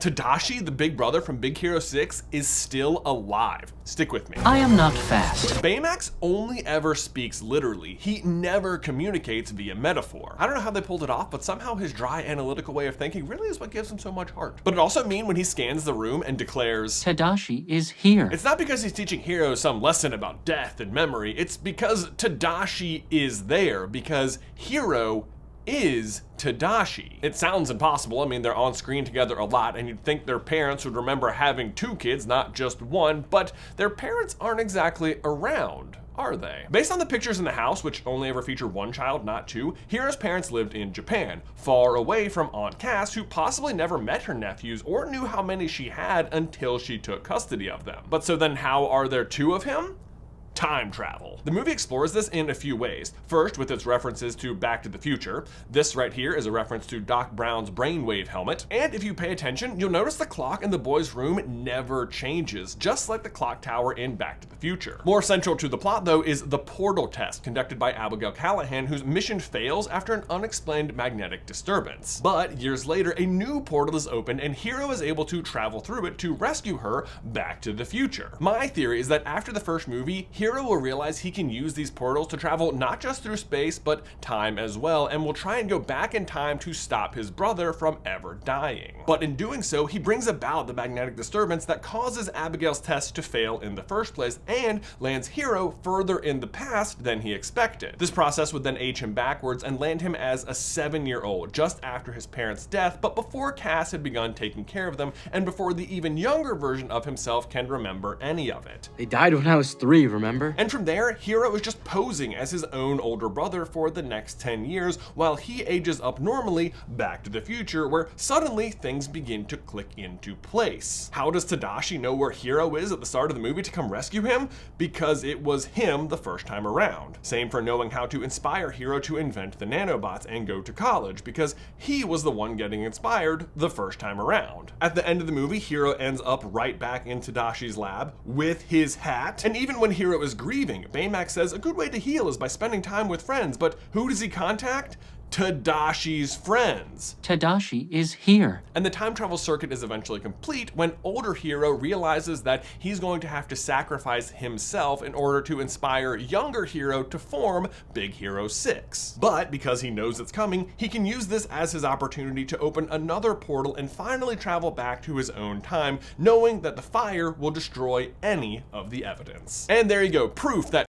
Tadashi, the big brother from Big Hero 6, is still alive. Stick with me. I am not fast. Baymax only ever speaks literally. He never communicates via metaphor. I don't know how they pulled it off, but somehow his dry, analytical way of thinking really is what gives him so much heart. But it also means when he scans the room and declares, Tadashi is here. it's not because he's teaching Hiro some lesson about death and memory. It's because Tadashi is there, because Hiro is Tadashi. It sounds impossible. I mean, they're on screen together a lot, and you'd think their parents would remember having 2 kids, not just 1, but their parents aren't exactly around, are they? Based on the pictures in the house, which only ever feature 1 child, not 2, Hiro's parents lived in Japan, far away from Aunt Cass, who possibly never met her nephews or knew how many she had until she took custody of them. But so then how are there 2 of him? Time travel. The movie explores this in a few ways. First, with its references to Back to the Future. This right here is a reference to Doc Brown's brainwave helmet. And if you pay attention, you'll notice the clock in the boys' room never changes, just like the clock tower in Back to the Future. More central to the plot, though, is the portal test conducted by Abigail Callahan, whose mission fails after an unexplained magnetic disturbance. But years later, a new portal is opened and Hiro is able to travel through it to rescue her back to the future. My theory is that after the first movie, Hiro will realize he can use these portals to travel not just through space, but time as well, and will try and go back in time to stop his brother from ever dying. But in doing so, he brings about the magnetic disturbance that causes Abigail's test to fail in the first place and lands Hiro further in the past than he expected. This process would then age him backwards and land him as a 7-year-old, just after his parents' death, but before Cass had begun taking care of them, and before the even younger version of himself can remember any of it. They died when I was 3, remember? And from there, Hiro is just posing as his own older brother for the next 10 years while he ages up normally back to the future, where suddenly things begin to click into place. How does Tadashi know where Hiro is at the start of the movie to come rescue him? Because it was him the first time around. Same for knowing how to inspire Hiro to invent the nanobots and go to college, because he was the one getting inspired the first time around. At the end of the movie, Hiro ends up right back in Tadashi's lab with his hat, and even when Hiro is grieving, Baymax says a good way to heal is by spending time with friends, but who does he contact? Tadashi's friends. Tadashi is here. And the time travel circuit is eventually complete when older Hiro realizes that he's going to have to sacrifice himself in order to inspire younger Hiro to form Big Hero 6. But because he knows it's coming, he can use this as his opportunity to open another portal and finally travel back to his own time, knowing that the fire will destroy any of the evidence. And there you go, proof that